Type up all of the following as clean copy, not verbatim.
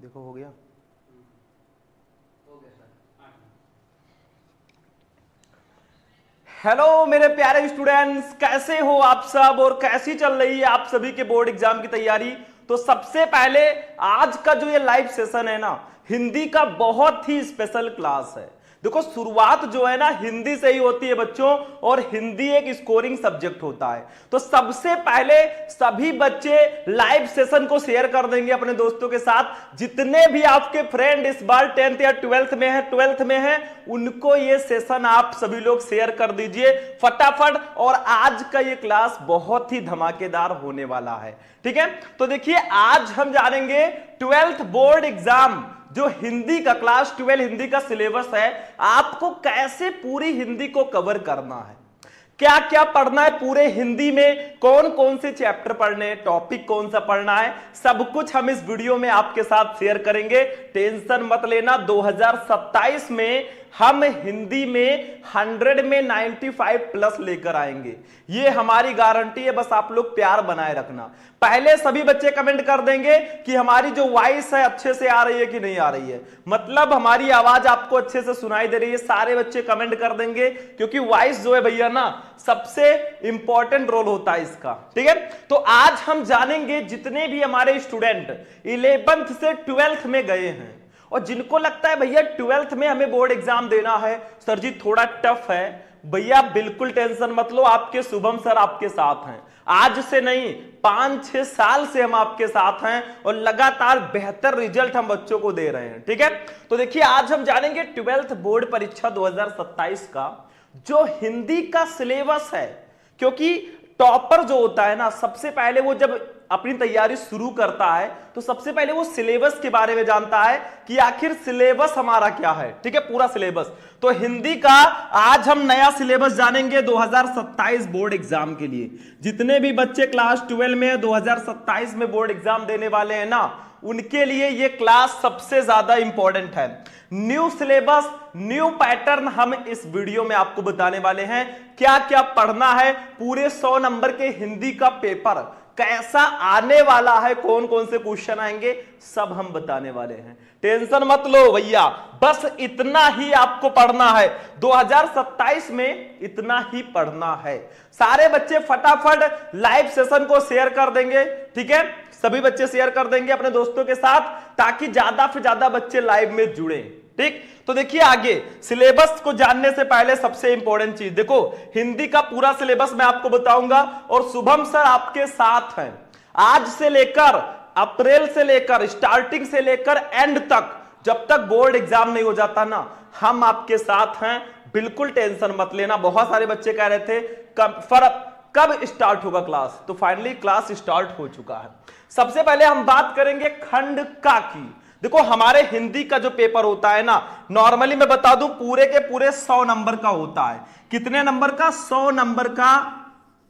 देखो हो गया। हेलो मेरे प्यारे स्टूडेंट्स, कैसे हो आप सब और कैसी चल रही है आप सभी के बोर्ड एग्जाम की तैयारी। तो सबसे पहले आज का जो ये लाइव सेशन है ना, हिंदी का बहुत ही स्पेशल क्लास है। देखो शुरुआत जो है ना हिंदी से ही होती है बच्चों, और हिंदी एक स्कोरिंग सब्जेक्ट होता है। तो सबसे पहले सभी बच्चे लाइव सेशन को शेयर कर देंगे अपने दोस्तों के साथ। जितने भी आपके फ्रेंड इस बार 10th या 12th में है उनको ये सेशन आप सभी लोग शेयर कर दीजिए फटाफट। और आज का ये क्लास बहुत ही धमाकेदार होने वाला है, ठीक है। तो देखिए आज हम जानेंगे 12th बोर्ड एग्जाम जो हिंदी का क्लास 12 हिंदी का सिलेबस है, आपको कैसे पूरी हिंदी को कवर करना है, क्या क्या पढ़ना है पूरे हिंदी में, कौन कौन से चैप्टर पढ़ने हैं, टॉपिक कौन सा पढ़ना है, सब कुछ हम इस वीडियो में आपके साथ शेयर करेंगे। टेंशन मत लेना, 2027 में हम हिंदी में 100 में 95 प्लस लेकर आएंगे, ये हमारी गारंटी है। बस आप लोग प्यार बनाए रखना। पहले सभी बच्चे कमेंट कर देंगे कि हमारी जो वॉइस है अच्छे से आ रही है कि नहीं आ रही है, मतलब हमारी आवाज आपको अच्छे से सुनाई दे रही है। सारे बच्चे कमेंट कर देंगे, क्योंकि वॉइस जो है भैया ना सबसे इंपॉर्टेंट रोल होता है इसका, ठीक है। तो आज हम जानेंगे जितने भी हमारे स्टूडेंट 11th से 12th में गए हैं और जिनको लगता है भैया 12th में हमें बोर्ड एग्जाम देना है सर जी थोड़ा टफ है, भैया बिल्कुल टेंशन मत लो, आपके शुभम सर आपके साथ हैं। आज से नहीं 5-6 साल से हम आपके साथ हैं और लगातार बेहतर रिजल्ट हम बच्चों को दे रहे हैं, ठीक है। तो देखिए आज हम जानेंगे 12th बोर्ड परीक्षा 2027 का जो हिंदी का सिलेबस है। क्योंकि टॉपर जो होता है ना, सबसे पहले वो जब अपनी तैयारी शुरू करता है तो सबसे पहले वो सिलेबस के बारे में जानता है कि आखिर सिलेबस हमारा क्या है, ठीक है, पूरा सिलेबस। तो हिंदी का आज हम नया सिलेबस जानेंगे 2027 बोर्ड एग्जाम के लिए। जितने भी बच्चे क्लास 12 में 2027 में बोर्ड एग्जाम देने वाले हैं ना, उनके लिए ये क्लास सबसे ज्यादा इंपॉर्टेंट है। न्यू सिलेबस न्यू पैटर्न हम इस वीडियो में आपको बताने वाले हैं। क्या क्या पढ़ना है, पूरे 100 नंबर के हिंदी का पेपर कैसा आने वाला है, कौन कौन से क्वेश्चन आएंगे, सब हम बताने वाले हैं। टेंशन मत लो भैया, बस इतना ही आपको पढ़ना है 2027 में, इतना ही पढ़ना है। सारे बच्चे फटाफट लाइव सेशन को शेयर कर देंगे, ठीक है, सभी बच्चे शेयर कर देंगे अपने दोस्तों के साथ ताकि ज्यादा से ज्यादा बच्चे लाइव में जुड़े, ठीक। तो देखिए आगे सिलेबस को जानने से पहले सबसे इंपॉर्टेंट चीज देखो, हिंदी का पूरा सिलेबस मैं आपको बताऊंगा और शुभम सर आपके साथ हैं। आज से लेकर अप्रैल से लेकर स्टार्टिंग से लेकर एंड तक, जब तक बोर्ड एग्जाम नहीं हो जाता ना, हम आपके साथ हैं, बिल्कुल टेंशन मत लेना। बहुत सारे बच्चे कह रहे थे कब स्टार्ट होगा क्लास, तो फाइनली क्लास स्टार्ट हो चुका है। सबसे पहले हम बात करेंगे खंड का की। देखो हमारे हिंदी का जो पेपर होता है ना, नॉर्मली मैं बता दूं पूरे के पूरे 100 नंबर का होता है। कितने नंबर का? 100 नंबर का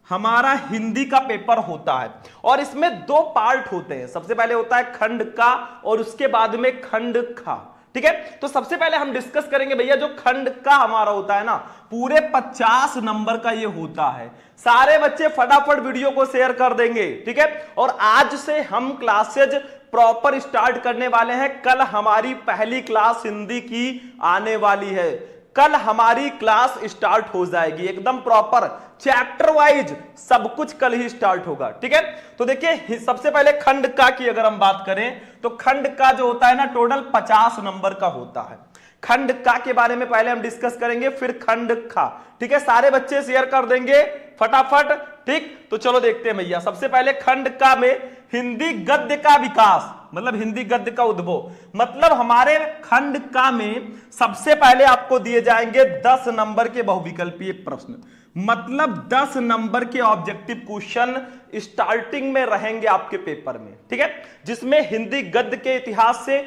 हमारा हिंदी का पेपर होता है और इसमें 2 पार्ट होते हैं। सबसे पहले होता है खंड का और उसके बाद में खंड खा, ठीक है। तो सबसे पहले हम डिस्कस करेंगे भैया जो खंड का हमारा होता है ना, पूरे 50 नंबर का ये होता है। सारे बच्चे फटाफट वीडियो को शेयर कर देंगे, ठीक है। और आज से हम क्लासेज प्रॉपर स्टार्ट करने वाले हैं। कल हमारी पहली क्लास हिंदी की आने वाली है, कल हमारी क्लास स्टार्ट हो जाएगी एकदम प्रॉपर चैप्टर वाइज, सब कुछ कल ही स्टार्ट होगा, ठीक है। तो देखिए सबसे पहले खंड का की अगर हम बात करें तो खंड का जो होता है ना टोटल 50 नंबर का होता है। खंड का के बारे में पहले हम डिस्कस करेंगे, फिर खंड खा, ठीक है। सारे बच्चे शेयर कर देंगे फटाफट, ठीक। तो चलो देखते हैं भैया। सबसे पहले खंड का में हिंदी गद्य का विकास, मतलब हिंदी गद्य का उद्भव, मतलब हमारे खंड का में सबसे पहले आपको दिए जाएंगे 10 नंबर के बहुविकल्पीय प्रश्न, मतलब 10 नंबर के ऑब्जेक्टिव क्वेश्चन स्टार्टिंग में रहेंगे आपके पेपर में, ठीक है। जिसमें हिंदी गद्य के इतिहास से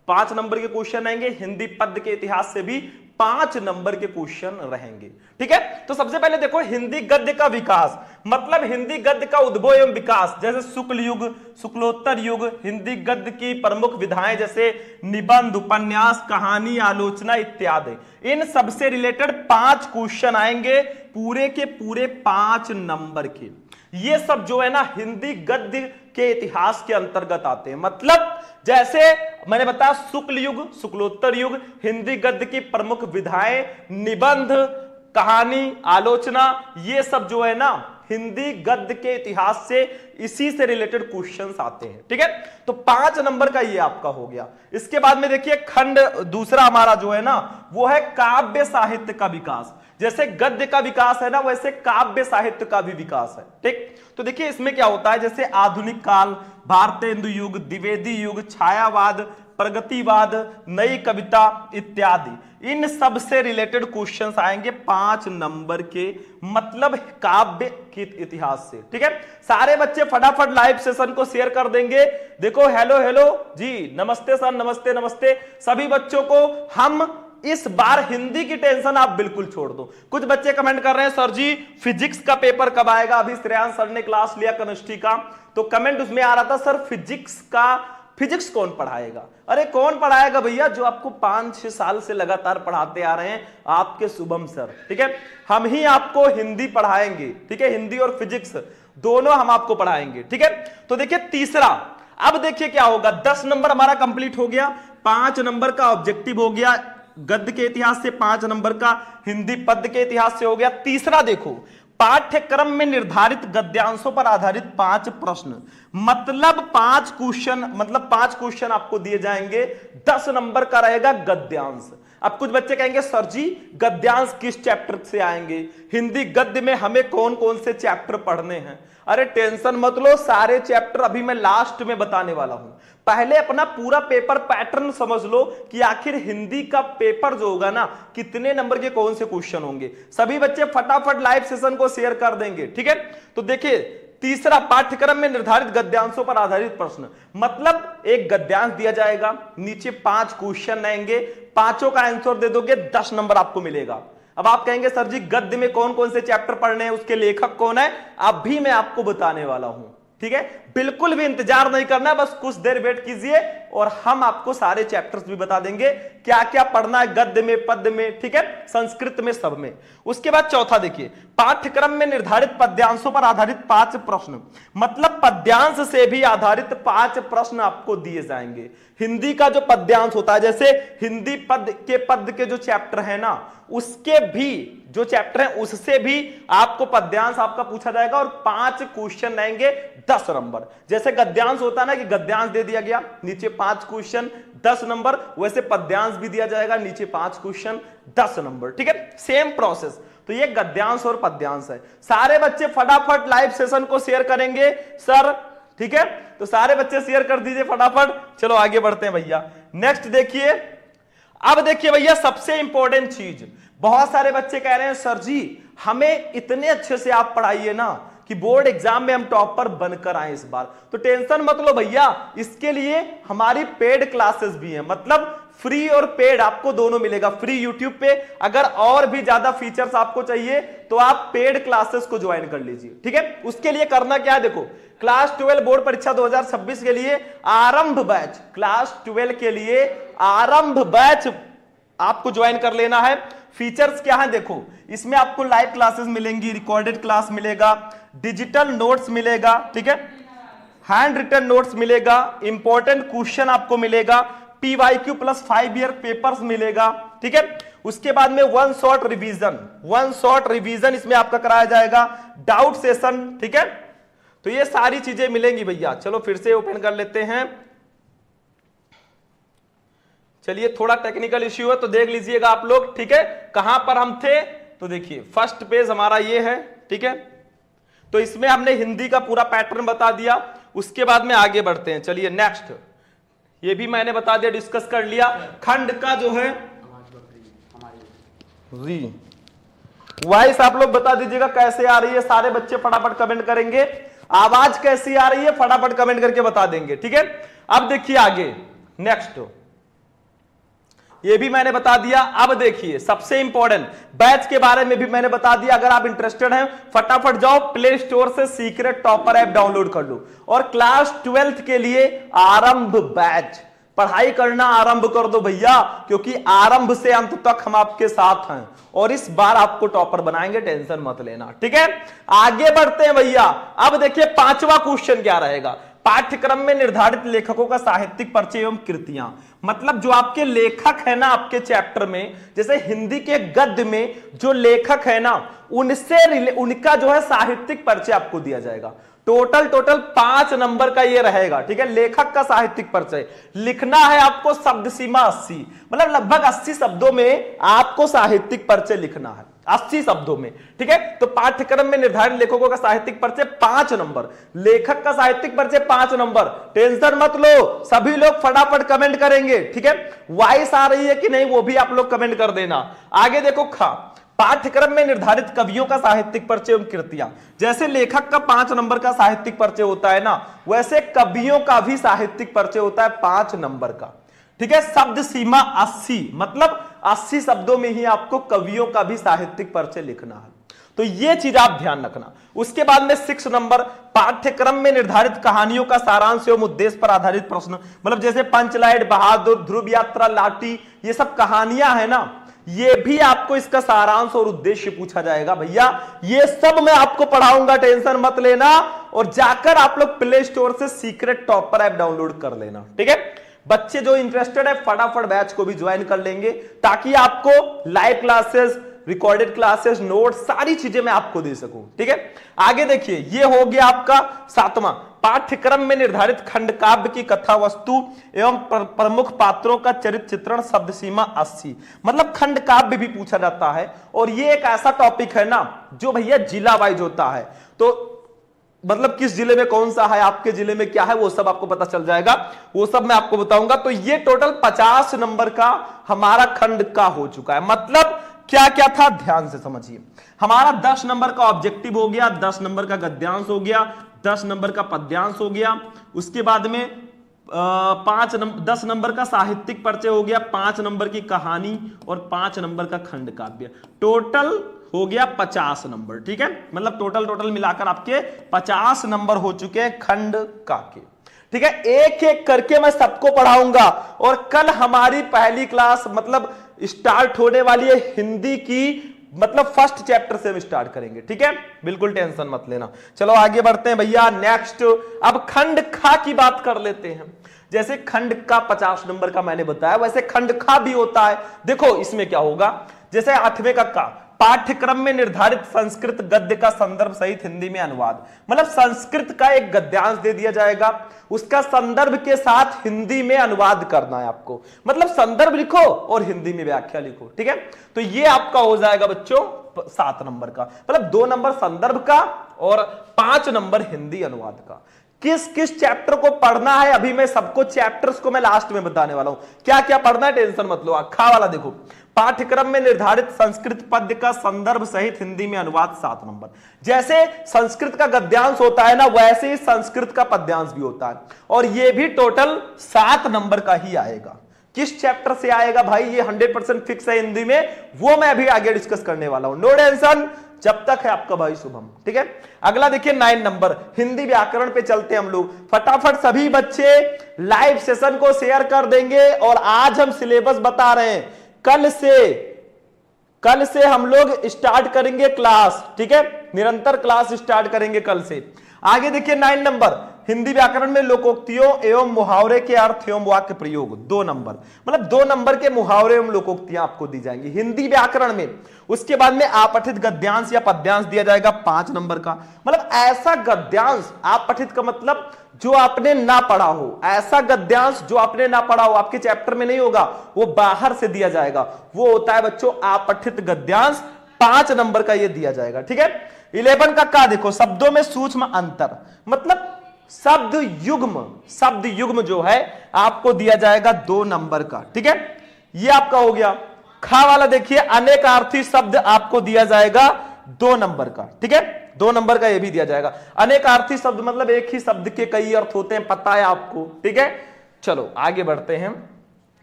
5 नंबर के क्वेश्चन आएंगे, हिंदी पद्य के इतिहास से भी 5 नंबर के क्वेश्चन रहेंगे, ठीक है। तो सबसे पहले देखो हिंदी गद्य का विकास, मतलब हिंदी गद्य का उद्भव एवं विकास, जैसे शुक्ल युग, शुक्लोत्तर युग, हिंदी गद्य की प्रमुख विधाएं जैसे निबंध, उपन्यास, कहानी, आलोचना इत्यादि, इन सबसे रिलेटेड 5 क्वेश्चन आएंगे पूरे के पूरे 5 नंबर के। ये सब जो है ना हिंदी गद्य के इतिहास के अंतर्गत आते हैं। मतलब जैसे मैंने बताया शुक्ल युग, शुक्लोत्तर युग, हिंदी गद्य की प्रमुख विधाएं, निबंध, कहानी, आलोचना, ये सब जो है ना हिंदी गद्य के इतिहास से इसी से रिलेटेड क्वेश्चंस आते हैं। ठीक है, तो 5 नंबर का ये आपका हो गया। इसके बाद में देखिए खंड दूसरा हमारा जो है ना वो है काव्य साहित्य का विकास। जैसे गद्य का विकास है ना वैसे काव्य साहित्य का भी विकास है। ठीक, तो देखिए इसमें क्या होता है, जैसे आधुनिक काल, भारतेंदु युग, द्विवेदी युग, छायावाद, प्रगतिवाद, नई कविता इत्यादि, इन सब से रिलेटेड क्वेश्चंस आएंगे 5 नंबर के, मतलब काव्य के इतिहास से। ठीक है, सारे बच्चे फटाफट लाइव सेशन को शेयर कर देंगे। देखो हेलो हेलो जी, नमस्ते सर, नमस्ते नमस्ते सभी बच्चों को। हम इस बार हिंदी की टेंशन आप बिल्कुल छोड़ दो। कुछ बच्चे कमेंट कर रहे हैं सर जी फिजिक्स का पेपर कब आएगा, अभी श्रेयांश सर ने क्लास लिया केमिस्ट्री का, तो कमेंट उसमें आ रहा था सर फिजिक्स कौन पढ़ाएगा। अरे कौन पढ़ाएगा भैया, जो आपको 5-6 साल से लगातार पढ़ाते आ रहे हैं आपके शुभम सर। ठीक है, हम ही आपको हिंदी पढ़ाएंगे। ठीक है, हिंदी और फिजिक्स दोनों हम आपको पढ़ाएंगे। ठीक है, तो देखिए तीसरा, अब देखिए क्या होगा, 10 नंबर हमारा कंप्लीट हो गया, 5 नंबर का ऑब्जेक्टिव हो गया गद्य के इतिहास से, 5 नंबर का हिंदी पद्य के इतिहास से हो गया। तीसरा देखो, पाठ्यक्रम में निर्धारित गद्यांशों पर आधारित 5 प्रश्न, मतलब 5 क्वेश्चन आपको दिए जाएंगे। 10 नंबर का रहेगा गद्यांश। अब कुछ बच्चे कहेंगे सर जी गद्यांश किस चैप्टर से आएंगे, हिंदी गद्य में हमें कौन कौन से चैप्टर पढ़ने हैं। अरे टेंशन मत लो, सारे चैप्टर अभी मैं लास्ट में बताने वाला हूं। पहले अपना पूरा पेपर पैटर्न समझ लो कि आखिर हिंदी का पेपर जो होगा ना कितने नंबर के कौन से क्वेश्चन होंगे। सभी बच्चे फटाफट लाइव सेशन को शेयर कर देंगे। ठीक है, तो देखिए तीसरा, पाठ्यक्रम में निर्धारित गद्यांशों पर आधारित प्रश्न, मतलब एक गद्यांश दिया जाएगा, नीचे 5 क्वेश्चन आएंगे, 5 का आंसर दे दोगे 10 नंबर आपको मिलेगा। अब आप कहेंगे सर जी गद्य में कौन कौन से चैप्टर पढ़ने हैं, उसके लेखक कौन है, अभी मैं आपको बताने वाला हूं। ठीक है, बिल्कुल भी इंतजार नहीं करना, बस कुछ देर वेट कीजिए और हम आपको सारे चैप्टर्स भी बता देंगे क्या क्या पढ़ना है गद्य में, पद्य में, ठीक है, संस्कृत में, सब में। उसके बाद चौथा देखिए, पाठ्यक्रम में निर्धारित पद्यांशों पर आधारित 5 प्रश्न, मतलब पद्यांश से भी आधारित 5 प्रश्न आपको दिए जाएंगे। हिंदी का जो पद्यांश होता है, जैसे हिंदी पद्य के जो चैप्टर है ना उसके भी जो चैप्टर है उससे भी आपको पद्यांश आपका पूछा जाएगा और 5 क्वेश्चन आएंगे 10 नंबर। जैसे गद्यांश होता है ना कि गद्यांश दे दिया गया, नीचे 5 क्वेश्चन 10 नंबर, वैसे पद्यांश भी दिया जाएगा, नीचे 5 क्वेश्चन 10 नंबर। ठीक है, सेम प्रोसेस। तो ये गद्यांश और पद्यांश है। सारे बच्चे फटाफट लाइव सेशन को शेयर करेंगे सर। ठीक है, तो सारे बच्चे शेयर कर दीजिए फटाफट। चलो आगे बढ़ते हैं भैया। नेक्स्ट देखिए, अब देखिए भैया सबसे इंपॉर्टेंट चीज, बहुत सारे बच्चे कह रहे हैं सर जी हमें इतने अच्छे से आप पढ़ाइए ना कि बोर्ड एग्जाम में हम टॉपर बनकर आए इस बार। तो टेंशन मत लो भैया, इसके लिए हमारी पेड क्लासेस भी हैं, मतलब फ्री और पेड आपको दोनों मिलेगा। फ्री यूट्यूब पे, अगर और भी ज्यादा फीचर्स आपको चाहिए तो आप पेड क्लासेस को ज्वाइन कर लीजिए। ठीक है, उसके लिए करना क्या है, देखो क्लास 12 बोर्ड परीक्षा 2026 के लिए आरंभ बैच, क्लास 12 के लिए आरंभ बैच आपको ज्वाइन कर लेना है। फीचर्स क्या है देखो, इसमें आपको लाइव क्लासेस मिलेंगी, रिकॉर्डेड क्लास मिलेगा, डिजिटल नोट्स मिलेगा, ठीक है, हैंड रिटन नोट्स मिलेगा, इंपॉर्टेंट क्वेश्चन आपको मिलेगा, PYQ प्लस 5 ईयर पेपर्स मिलेगा। ठीक है, उसके बाद में वन शॉट रिवीजन इसमें आपका कराया जाएगा, डाउट सेशन। ठीक है, तो ये सारी चीजें मिलेंगी भैया। चलो फिर से ओपन कर लेते हैं। चलिए थोड़ा टेक्निकल इश्यू है तो देख लीजिएगा आप लोग। ठीक है, कहां पर हम थे, तो देखिए फर्स्ट पेज हमारा ये है। ठीक है, तो इसमें हमने हिंदी का पूरा पैटर्न बता दिया। उसके बाद में आगे बढ़ते हैं। चलिए नेक्स्ट, ये भी मैंने बता दिया, डिस्कस कर लिया। खंड का जो है वॉइस आप लोग बता दीजिएगा कैसे आ रही है, सारे बच्चे फटाफट कमेंट करेंगे। आवाज कैसी आ रही है फटाफट कमेंट करके बता देंगे। ठीक है, अब देखिए आगे नेक्स्ट, ये भी मैंने बता दिया। अब देखिए सबसे इंपॉर्टेंट बैच के बारे में भी मैंने बता दिया। अगर आप इंटरेस्टेड हैं फटाफट जाओ प्ले स्टोर से सीक्रेट टॉपर ऐप डाउनलोड कर लो और क्लास 12 के लिए आरंभ बैच पढ़ाई करना आरंभ कर दो भैया, क्योंकि आरंभ से अंत तक हम आपके साथ हैं और इस बार आपको टॉपर बनाएंगे, टेंशन मत लेना। ठीक है, आगे बढ़ते हैं भैया। अब देखिए 5वां क्वेश्चन क्या रहेगा। पाठ्यक्रम में निर्धारित लेखकों का साहित्यिक परिचय एवं कृतियां, मतलब जो आपके लेखक है ना आपके चैप्टर में, जैसे हिंदी के गद्य में जो लेखक है ना उनका जो है साहित्यिक परिचय आपको दिया जाएगा। टोटल 5 नंबर का ये रहेगा, ठीक है। लेखक का साहित्यिक परिचय लिखना है आपको, शब्द सीमा 80, मतलब लगभग 80 शब्दों में आपको साहित्यिक परिचय लिखना है, 80 शब्दों में, ठीक है। तो पाठ्यक्रम में निर्धारित लेखकों का साहित्यिक परिचय 5 नंबर, लेखक का साहित्यिक परिचय 5 नंबर। टेंशन मत लो, सभी लोग फटाफट कमेंट करेंगे, ठीक है। वॉइस आ रही है कि नहीं वो भी आप लोग कमेंट कर देना। आगे देखो खा, पाठ्यक्रम में निर्धारित कवियों का साहित्यिक परिचय एवं कृतियां, जैसे लेखक का 5 नंबर का साहित्यिक परिचय होता है ना, वैसे कवियों का भी साहित्यिक परिचय होता है 5 नंबर का, ठीक है। शब्द सीमा 80, मतलब 80 शब्दों में ही आपको कवियों का भी साहित्यिक परिचय लिखना है, तो ये चीज आप ध्यान रखना। उसके बाद में 6 नंबर, पाठ्यक्रम में निर्धारित कहानियों का सारांश एवं उद्देश्य पर आधारित प्रश्न, मतलब जैसे पंचलाइट, बहादुर, ध्रुव यात्रा, लाठी, ये सब कहानियां है ना, ये भी आपको इसका सारांश और उद्देश्य पूछा जाएगा। भैया ये सब मैं आपको पढ़ाऊंगा, टेंशन मत लेना, और जाकर आप लोग प्ले स्टोर से सीक्रेट टॉपर ऐप डाउनलोड कर लेना, ठीक है। बच्चे जो इंटरेस्टेड है फटाफट बैच को भी ज्वाइन कर लेंगे, ताकि आपको live classes, recorded classes, note, सारी चीजें मैं आपको दे सकूं, ठीक है। आगे देखिए, ये हो गया आपका 7वां, पाठ्यक्रम में निर्धारित खंड काव्य की कथा वस्तु एवं प्रमुख पात्रों का चरित्र चित्रण, शब्द सीमा 80, मतलब खंड काव्य भी पूछा जाता है। और ये एक ऐसा टॉपिक है ना जो भैया जिला वाइज होता है, तो मतलब किस जिले में कौन सा है, आपके जिले में क्या है, वो सब आपको पता चल जाएगा, वो सब मैं आपको बताऊंगा। तो ये टोटल 50 नंबर का हमारा खंड का हो चुका है। मतलब क्या क्या था ध्यान से समझिए। हमारा 10 नंबर का ऑब्जेक्टिव हो गया, 10 नंबर का गद्यांश हो गया, 10 नंबर का पद्यांश हो गया, उसके बाद में 10 नंबर का साहित्यिक परिचय हो गया, 5 नंबर की कहानी और 5 नंबर का खंड काव्य, टोटल हो गया 50 नंबर, ठीक है। मतलब टोटल मिलाकर आपके 50 नंबर हो चुके हैं खंड का के, ठीक है। एक एक करके मैं सबको पढ़ाऊंगा, और कल हमारी पहली क्लास मतलब स्टार्ट होने वाली है हिंदी की, मतलब फर्स्ट चैप्टर से हम स्टार्ट करेंगे, ठीक है। बिल्कुल टेंशन मत लेना। चलो आगे बढ़ते हैं भैया, नेक्स्ट अब खंड खा की बात कर लेते हैं। जैसे खंड का 50 नंबर का मैंने बताया, वैसे खंड खा भी होता है। देखो इसमें क्या होगा, जैसे 8वें का पाठ्यक्रम में निर्धारित संस्कृत गद्य का संदर्भ सहित हिंदी में अनुवाद, मतलब संस्कृत का एक गद्यांश दे दिया जाएगा, उसका संदर्भ के साथ हिंदी में अनुवाद करना है आपको, मतलब संदर्भ लिखो और हिंदी में व्याख्या लिखो, ठीक है। तो ये आपका हो जाएगा बच्चों 7 नंबर का, मतलब 2 नंबर संदर्भ का और 5 नंबर हिंदी अनुवाद का। किस किस चैप्टर को पढ़ना है अभी मैं सबको चैप्टर्स को मैं लास्ट में बताने वाला हूं, क्या क्या पढ़ना है टेंशन मत लो। खा वाला देखो, पाठ्यक्रम में निर्धारित संस्कृत पद्य का संदर्भ सहित हिंदी में अनुवाद 7 नंबर। जैसे संस्कृत का गद्यांश होता है ना, वैसे ही संस्कृत का पद्यांश भी होता है, और ये भी टोटल 7 नंबर का ही आएगा। किस चैप्टर से आएगा भाई ये 100% फिक्स है हिंदी में, वो मैं अभी आगे डिस्कस करने वाला हूं, नो टेंशन, जब तक है आपका भाई शुभम, ठीक है। अगला देखिए 9 नंबर, हिंदी व्याकरण पे चलते हैं हम लोग। फटाफट सभी बच्चे लाइव सेशन को शेयर कर देंगे, और आज हम सिलेबस बता रहे हैं, कल से हम लोग स्टार्ट करेंगे क्लास, ठीक है, निरंतर क्लास स्टार्ट करेंगे कल से। आगे देखिए 9 नंबर, हिंदी व्याकरण में लोकोक्तियों एवं मुहावरे के अर्थ एवं वाक्य प्रयोग 2 नंबर, मतलब 2 नंबर के मुहावरे एवं लोकोक्तियां आपको दी जाएंगी हिंदी व्याकरण में। उसके बाद में आपठित गद्यांश या पद्यांश दिया जाएगा 5 नंबर का, मतलब ऐसा गद्यांश, आपठित का मतलब जो आपने ना पढ़ा हो, ऐसा गद्यांश जो आपने ना पढ़ा हो, आपके चैप्टर में नहीं होगा, वो बाहर से दिया जाएगा, वो होता है बच्चों आपठित गद्यांश, 5 नंबर का ये दिया जाएगा, ठीक है। 11 का क्या देखो, शब्दों में सूक्ष्म अंतर, मतलब शब्द युग्म जो है आपको दिया जाएगा 2 नंबर का, ठीक है। ये आपका हो गया। खा वाला देखिए, अनेकार्थी शब्द आपको दिया जाएगा 2 नंबर का, ठीक है, 2 नंबर का ये भी दिया जाएगा। अनेकार्थी शब्द मतलब एक ही शब्द के कई अर्थ होते हैं, पता है आपको, ठीक है। चलो आगे बढ़ते हैं।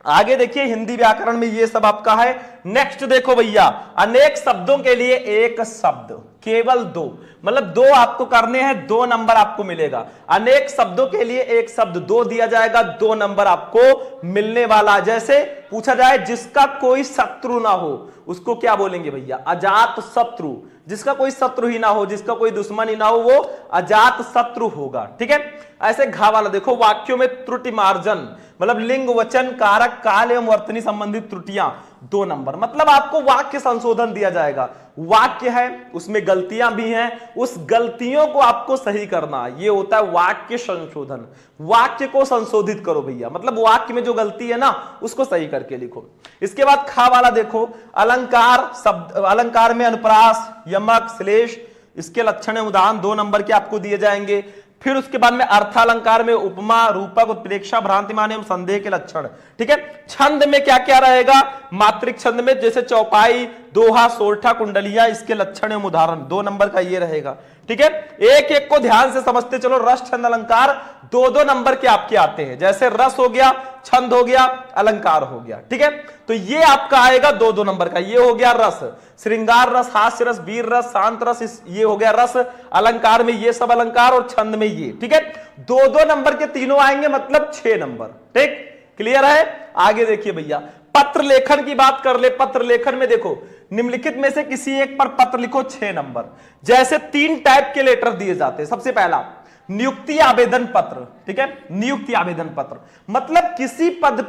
आगे देखिए हिंदी व्याकरण में ये सब आपका है। नेक्स्ट देखो भैया, अनेक शब्दों के लिए एक शब्द, केवल 2, मतलब 2 आपको करने हैं, 2 नंबर आपको मिलेगा। अनेक शब्दों के लिए एक शब्द 2 दिया जाएगा, 2 नंबर आपको मिलने वाला। जैसे पूछा जाए जिसका कोई शत्रु ना हो, उसको क्या बोलेंगे भैया, अजात शत्रु। जिसका कोई शत्रु ही ना हो, जिसका कोई दुश्मन ही ना हो, वो अजात शत्रु होगा। ठीक है, ऐसे घा वाला देखो, वाक्यों में त्रुटि मार्जन मतलब लिंग, वचन, कारक, काल एवं वर्तनी संबंधित त्रुटियां 2 नंबर। मतलब आपको वाक्य संशोधन दिया जाएगा, वाक्य है उसमें गलतियां भी हैं, उस गलतियों को आपको सही करना, ये होता है वाक्य संशोधन। वाक्य को संशोधित करो भैया, मतलब वाक्य में जो गलती है ना उसको सही करके लिखो। इसके बाद खा वाला देखो, अलंकार, शब्द अलंकार में अनुप्रास, यमक, श्लेष, इसके लक्षण उदाहरण 2 नंबर के आपको दिए जाएंगे। फिर उसके बाद में अर्थालंकार में उपमा, रूपक, उत्प्रेक्षा, भ्रांतिमान एवं संदेह के लक्षण। ठीक है, छंद में क्या क्या रहेगा, मात्रिक छंद में जैसे चौपाई, दोहा, सोरठा, कुंडलिया, इसके लक्षण एवं उदाहरण 2 नंबर का ये रहेगा। ठीक है, एक एक को ध्यान से समझते चलो। रस, छंद, अलंकार 2-2 नंबर के आपके आते हैं, जैसे रस हो गया, छंद हो गया, अलंकार हो गया। ठीक है, तो ये आपका आएगा 2-2 नंबर का। ये हो गया रस, श्रृंगार रस, हास्य रस, वीर रस, शांत रस, ये हो गया रस। अलंकार में ये सब अलंकार और छंद में ये। ठीक है, 2-2 नंबर के तीनों आएंगे, मतलब 6 नंबर। ठीक, क्लियर है। आगे देखिए भैया, पत्र लेखन की बात कर ले। पत्र लेखन में देखो, निम्नलिखित में से किसी एक पर पत्र लिखो, 6 नंबर। जैसे 3 टाइप के लेटर दिए जाते हैं। सबसे पहला नियुक्ति आवेदन पत्र। ठीक है, नियुक्ति आवेदन पत्र मतलब किसी पद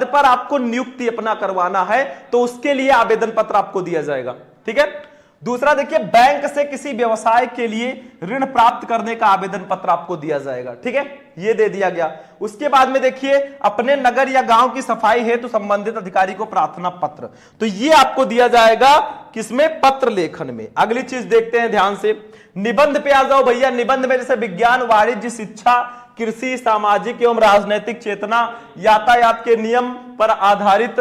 पर आपको नियुक्ति अपना करवाना है तो उसके लिए आवेदन पत्र आपको दिया जाएगा। ठीक है, दूसरा देखिए, बैंक से किसी व्यवसाय के लिए ऋण प्राप्त करने का आवेदन पत्र आपको दिया जाएगा। ठीक है, ये दे दिया गया। उसके बाद में देखिए, अपने नगर या गांव की सफाई है तो संबंधित अधिकारी को प्रार्थना पत्र, तो ये आपको दिया जाएगा किसमें, पत्र लेखन में। अगली चीज देखते हैं ध्यान से, निबंध पे आ जाओ भैया। निबंध में जैसे विज्ञान, वाणिज्य, शिक्षा, कृषि, सामाजिक एवं राजनैतिक चेतना, यातायात के नियम पर आधारित,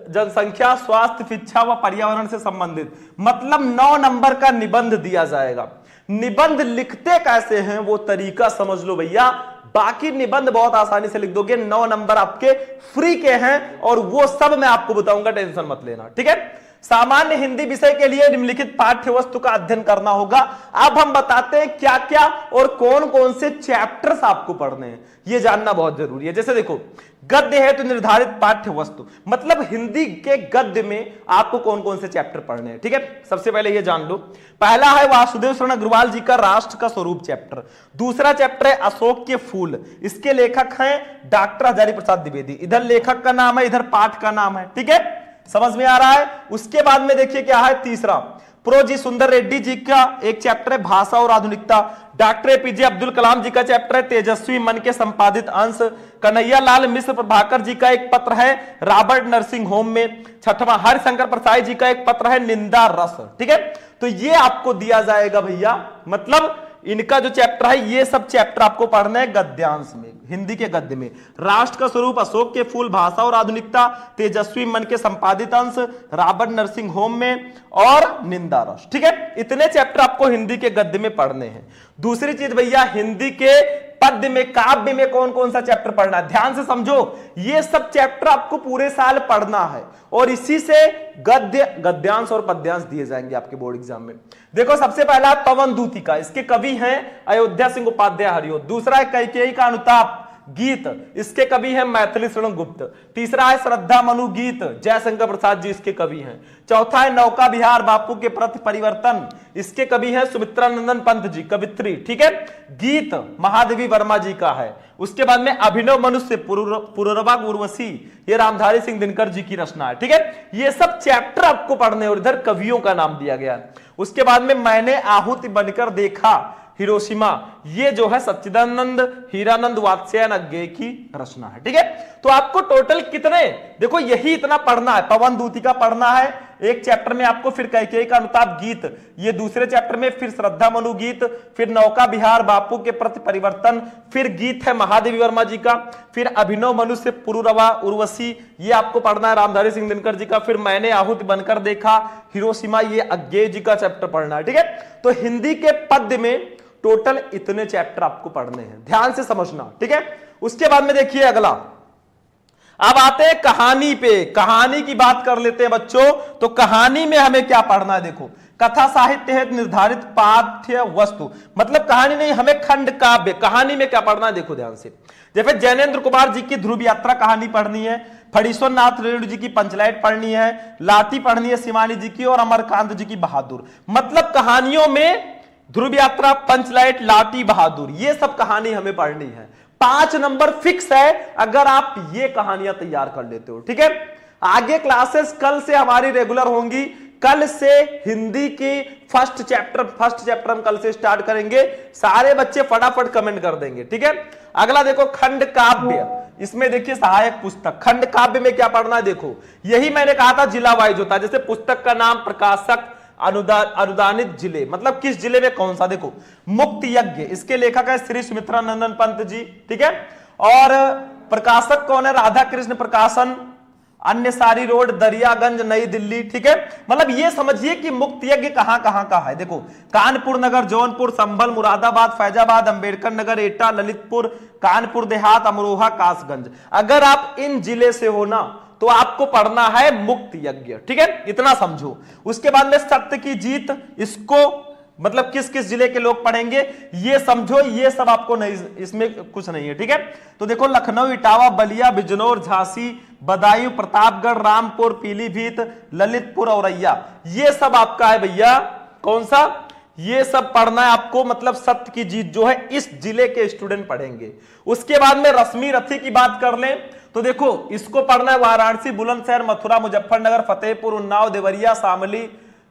जनसंख्या, स्वास्थ्य, शिक्षा व पर्यावरण से संबंधित, मतलब 9 नंबर का निबंध दिया जाएगा। निबंध लिखते कैसे हैं वो तरीका समझ लो भैया, बाकी निबंध बहुत आसानी से लिख दोगे। 9 नंबर आपके फ्री के हैं और वो सब मैं आपको बताऊंगा, टेंशन मत लेना। ठीक है, सामान्य हिंदी विषय के लिए निम्नलिखित पाठ्य वस्तु का अध्ययन करना होगा। अब हम बताते हैं क्या क्या और कौन कौन से चैप्टर्स आपको पढ़ने हैं, ये जानना बहुत जरूरी है। जैसे देखो, गद्य है तो निर्धारित पाठ्य वस्तु, मतलब हिंदी के गद्य में आपको कौन कौन से चैप्टर पढ़ने हैं। ठीक है, सबसे पहले ये जान लो, पहला है वासुदेव शरण अग्रवाल जी का राष्ट्र का स्वरूप चैप्टर। दूसरा चैप्टर है अशोक के फूल, इसके लेखक हैं डॉक्टर हजारी प्रसाद द्विवेदी। इधर लेखक का नाम है, इधर पाठ का नाम है। ठीक है, समझ में आ रहा है। उसके बाद में देखिए क्या है, तीसरा प्रो जी सुंदर रेड्डी जी का एक चैप्टर है भाषा और आधुनिकता। डॉक्टर एपीजे अब्दुल कलाम जी का चैप्टर है तेजस्वी मन के संपादित अंश। कन्हैया लाल मिश्र प्रभाकर जी का एक पत्र है रॉबर्ट नर्सिंग होम में। छठवां हरिशंकर प्रसाद जी का एक पत्र है निंदा रस। ठीक है, तो ये आपको दिया जाएगा भैया, मतलब इनका जो चैप्टर है ये सब चैप्टर आपको पढ़ना है गद्यांश में, हिंदी के गद्य में। राष्ट्र का स्वरूप, अशोक के फूल, भाषा और आधुनिकता, तेजस्वी मन के संपादित अंश, रॉबर्ट नर्सिंग होम में और निंदा रस। ठीक है, इतने चैप्टर आपको हिंदी के गद्य में पढ़ने हैं। दूसरी चीज भैया, हिंदी के पद्य में, काव्य में कौन कौन सा चैप्टर पढ़ना है, ध्यान से समझो। ये सब चैप्टर आपको पूरे साल पढ़ना है और इसी से गद्य, गद्यांश और पद्यांश दिए जाएंगे आपके बोर्ड एग्जाम में। देखो, सबसे पहला पवन दूतिका, इसके कवि हैं अयोध्या सिंह उपाध्याय हरिओ। दूसरा है कैकेयी का अनुताप गीत, इसके कवि हैं मैथिली शरण गुप्त। तीसरा है श्रद्धा मनु गीत, जयशंकर प्रसाद जी इसके कवि हैं। चौथा है नौका विहार बापू के प्रति परिवर्तन, इसके कवि हैं सुमित्रा नंदन पंत जी, कवित्री। ठीक है, गीत महादेवी वर्मा जी का है। उसके बाद में अभिनव मनुष्य पुररवा उर्वशी, ये रामधारी सिंह दिनकर जी की रचना है। ठीक है, ये सब चैप्टर आपको पढ़ने और इधर कवियों का नाम दिया गया है। उसके बाद में मैंने आहुति बनकर देखा हिरोशिमा, ये जो है सच्चिदानंद हीरानंद वात्स्यायन अज्ञेय की रचना है। ठीक है, तो आपको टोटल कितने, देखो यही इतना पढ़ना है। पवन दूतिका पढ़ना है एक चैप्टर में आपको, फिर कैकेयी का अनुताप गीत ये दूसरे चैप्टर में, फिर श्रद्धा मनु गीत, फिर नौका विहार बापू के प्रति परिवर्तन, फिर गीत है महादेवी वर्मा जी का, फिर अभिनव मनुष्य पुरुरवा उर्वशी ये आपको पढ़ना है रामधारी सिंह दिनकर जी का, फिर मैंने आहुति बनकर देखा हिरोशिमा ये अज्ञेय जी का चैप्टर पढ़ना है। ठीक है, तो हिंदी के पद्य में टोटल इतने चैप्टर आपको पढ़ने हैं, ध्यान से समझना। ठीक है, उसके बाद में देखिए अगला, अब आते हैं कहानी पे। कहानी की बात कर लेते हैं बच्चों, तो कहानी में हमें क्या पढ़ना है, देखो कथा साहित्य है निर्धारित पाठ्य वस्तु, मतलब कहानी नहीं, हमें खंड काव्य, कहानी में क्या पढ़ना है देखो ध्यान से। जैसे जैनेन्द्र कुमार जी की ध्रुव यात्रा कहानी पढ़नी है, फणीश्वर नाथ रेणु जी की पंचलाइट पढ़नी है, लाठी पढ़नी है शिवानी जी की, और अमरकांत जी की बहादुर। मतलब कहानियों में ध्रुव यात्रा, पंचलाइट, लाठी, बहादुर, ये सब कहानी हमें पढ़नी है। 5 नंबर फिक्स है अगर आप ये कहानियां तैयार कर लेते हो, ठीक है। आगे क्लासेस कल से हमारी रेगुलर होंगी। कल से हिंदी की फर्स्ट चैप्टर हम कल से स्टार्ट करेंगे। सारे बच्चे फटाफट कमेंट कर देंगे, ठीक है। अगला देखो खंड काव्य, इसमें देखिए सहायक पुस्तक। खंड काव्य में क्या पढ़ना है देखो, यही मैंने कहा था जिला वाइज होता है। जैसे पुस्तक का नाम, प्रकाशक, अनुदानित जिले, मतलब किस जिले में कौन सा। देखो मुक्त यज्ञ, इसके लेखक है श्री सुमित्रा नंदन पंत जी, ठीक है। और प्रकाशक कौन है, राधा कृष्ण प्रकाशन, अन्य सारी रोड, दरियागंज, नई दिल्ली, ठीक है। मतलब ये समझिए कि मुक्त यज्ञ कहां कहां का है। देखो कानपुर नगर, जौनपुर, संभल, मुरादाबाद, फैजाबाद, अंबेडकर नगर, एटा, ललितपुर, कानपुर देहात, अमरोहा, कासगंज। अगर आप इन जिले से हो ना तो आपको पढ़ना है मुक्त यज्ञ, ठीक है, इतना समझो। उसके बाद में सत्य की जीत, इसको मतलब किस किस जिले के लोग पढ़ेंगे ये समझो। ये सब आपको नहीं, इसमें कुछ नहीं है, ठीक है। तो देखो लखनऊ, इटावा, बलिया, बिजनौर, झांसी, बदायूं, प्रतापगढ़, रामपुर, पीलीभीत, ललितपुर, औरैया, ये सब आपका है भैया। कौन सा, ये सब पढ़ना है आपको। मतलब सत्य की जीत जो है इस जिले के स्टूडेंट पढ़ेंगे। उसके बाद में रश्मि रथी की बात कर लें तो देखो इसको पढ़ना है वाराणसी, बुलंदशहर, मथुरा, मुजफ्फरनगर, फतेहपुर, उन्नाव, देवरिया, शामली,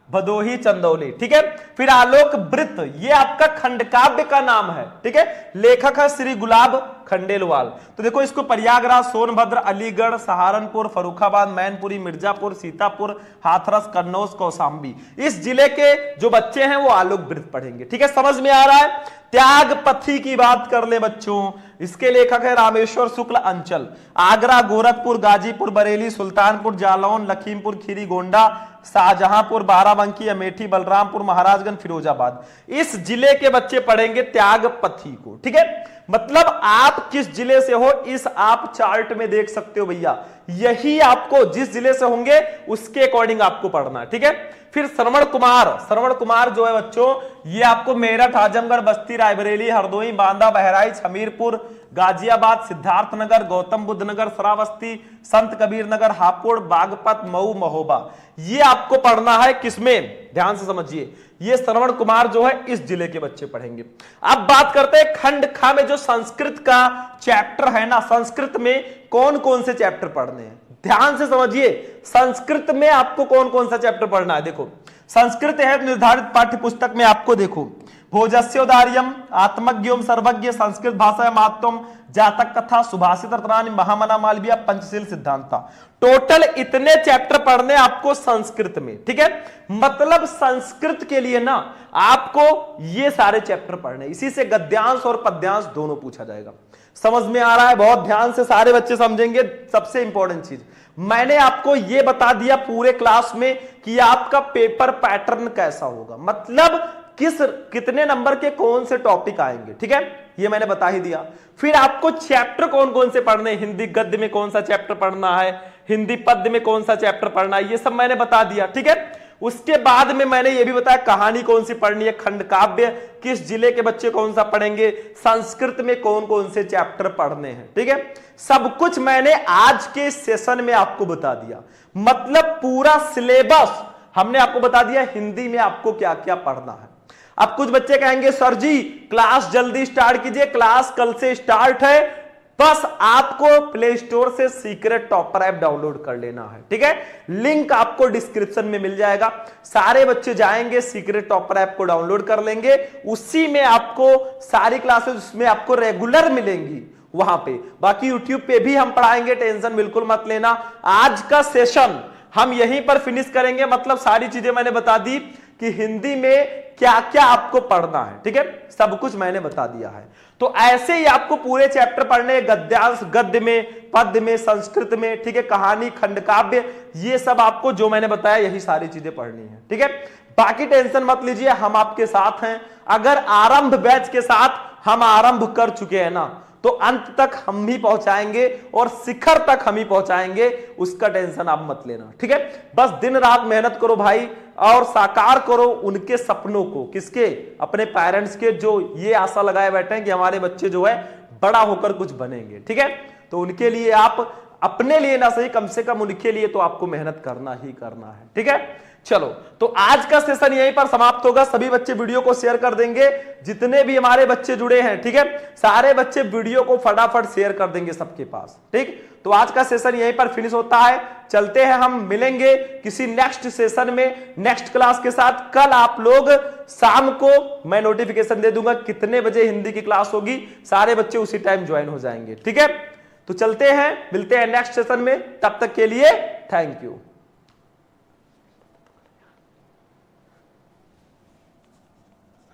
भदोही, चंदौली, ठीक है। फिर आलोक वृत्त, ये आपका खंड काव्य का नाम है, ठीक है। लेखक है श्री गुलाब खंडेलवाल। तो देखो इसको प्रयागराज, सोनभद्र, अलीगढ़, सहारनपुर, फर्रुखाबाद, मैनपुरी, मिर्जापुर, सीतापुर, हाथरस, कन्नौज, कौशाम्बी, इस जिले के जो बच्चे हैं वो आलोक वृत्त पढ़ेंगे, ठीक है। समझ में आ रहा है। त्यागपथी की बात कर ले बच्चों, इसके लेखक है रामेश्वर शुक्ल अंचल। आगरा, गोरखपुर, गाजीपुर, बरेली, सुल्तानपुर, जालौन, लखीमपुर खीरी, गोंडा, शाहजहांपुर, बाराबंकी, अमेठी, बलरामपुर, महाराजगंज, फिरोजाबाद, इस जिले के बच्चे पढ़ेंगे त्यागपथी को, ठीक है। मतलब आप किस जिले से हो इस आप चार्ट में देख सकते हो भैया। यही आपको जिस जिले से होंगे उसके अकॉर्डिंग आपको पढ़ना है, ठीक है। फिर श्रवण कुमार जो है बच्चों, ये आपको मेरठ, आजमगढ़, बस्ती, रायबरेली, हरदोई, बांदा, बहराइच, हमीरपुर, गाजियाबाद, सिद्धार्थनगर, गौतम बुद्ध नगर, श्रावस्ती, संत कबीर नगर, हापुड़, बागपत, मऊ, महोबा, ये आपको पढ़ना है। किसमें, ध्यान से समझिए, ये श्रवण कुमार जो है इस जिले के बच्चे पढ़ेंगे। अब बात करते हैं खंड खा में जो संस्कृत का चैप्टर है ना, संस्कृत में कौन कौन से चैप्टर पढ़ने हैं, ध्यान से समझिए। संस्कृत में आपको कौन कौन सा चैप्टर पढ़ना है देखो। संस्कृत है निर्धारित पाठ्य पुस्तक में आपको देखो भोजस्योदार्यम, आत्मज्ञोम, सर्वज्ञ, संस्कृत भाषा महत्वम, जातक कथा, सुभाषित रत्नानि, महामना मालविया, पंचशील सिद्धांता। टोटल इतने चैप्टर पढ़ने आपको संस्कृत में, ठीक है। मतलब संस्कृत के लिए ना आपको ये सारे चैप्टर पढ़ने, इसी से गद्यांश और पद्यांश दोनों पूछा जाएगा। समझ में आ रहा है, बहुत ध्यान से सारे बच्चे समझेंगे। सबसे इंपॉर्टेंट चीज मैंने आपको यह बता दिया पूरे क्लास में कि आपका पेपर पैटर्न कैसा होगा, मतलब कितने नंबर के कौन से टॉपिक आएंगे, ठीक है, ये मैंने बता ही दिया। फिर आपको चैप्टर कौन कौन से पढ़ने, हिंदी गद्य में कौन सा चैप्टर पढ़ना है, हिंदी पद्य में कौन सा चैप्टर पढ़ना है, ये सब मैंने बता दिया, ठीक है। उसके बाद में मैंने ये भी बताया कहानी कौन सी पढ़नी है, खंड काव्य किस जिले के बच्चे कौन सा पढ़ेंगे, संस्कृत में कौन कौन से चैप्टर पढ़ने हैं, ठीक है। सब कुछ मैंने आज के सेशन में आपको बता दिया। मतलब पूरा सिलेबस हमने आपको बता दिया, हिंदी में आपको क्या क्या पढ़ना है। अब कुछ बच्चे कहेंगे सर जी क्लास जल्दी स्टार्ट कीजिए, क्लास कल से स्टार्ट है, बस आपको प्ले स्टोर से सीक्रेट टॉपर ऐप डाउनलोड कर लेना है, ठीक है। लिंक आपको डिस्क्रिप्शन में मिल जाएगा। सारे बच्चे जाएंगे सीक्रेट टॉपर ऐप को डाउनलोड कर लेंगे, उसी में आपको सारी क्लासेस उसमें आपको रेगुलर मिलेंगी वहां पे। बाकी यूट्यूब पे भी हम पढ़ाएंगे, टेंशन बिल्कुल मत लेना। आज का सेशन हम यहीं पर फिनिश करेंगे। मतलब सारी चीजें मैंने बता दी कि हिंदी में क्या क्या आपको पढ़ना है, ठीक है, सब कुछ मैंने बता दिया है। तो ऐसे ही आपको पूरे चैप्टर पढ़ने, गद्यांश गद्य में, पद्य में, संस्कृत में, ठीक है, कहानी, खंड काव्य, ये सब आपको जो मैंने बताया यही सारी चीजें पढ़नी है, ठीक है। बाकी टेंशन मत लीजिए, हम आपके साथ हैं। अगर आरंभ बैच के साथ हम आरंभ कर चुके हैं ना, तो अंत तक हम ही पहुंचाएंगे और शिखर तक हम ही पहुंचाएंगे, उसका टेंशन आप मत लेना, ठीक है। बस दिन रात मेहनत करो भाई और साकार करो उनके सपनों को, किसके, अपने पेरेंट्स के, जो ये आशा लगाए बैठे हैं कि हमारे बच्चे जो है बड़ा होकर कुछ बनेंगे, ठीक है। तो उनके लिए आप अपने लिए ना सही, कम से कम उनके लिए तो आपको मेहनत करना ही करना है, ठीक है। चलो, तो आज का सेशन यहीं पर समाप्त होगा। सभी बच्चे वीडियो को शेयर कर देंगे, जितने भी हमारे बच्चे जुड़े हैं, ठीक है, सारे बच्चे वीडियो को फटाफट शेयर कर देंगे सबके पास, ठीक। तो आज का सेशन यहीं पर फिनिश होता है। चलते हैं, हम मिलेंगे किसी नेक्स्ट सेशन में नेक्स्ट क्लास के साथ। कल आप लोग शाम को मैं नोटिफिकेशन दे दूंगा कितने बजे हिंदी की क्लास होगी, सारे बच्चे उसी टाइम ज्वाइन हो जाएंगे, ठीक है। तो चलते हैं, मिलते हैं नेक्स्ट सेशन में, तब तक के लिए थैंक यू।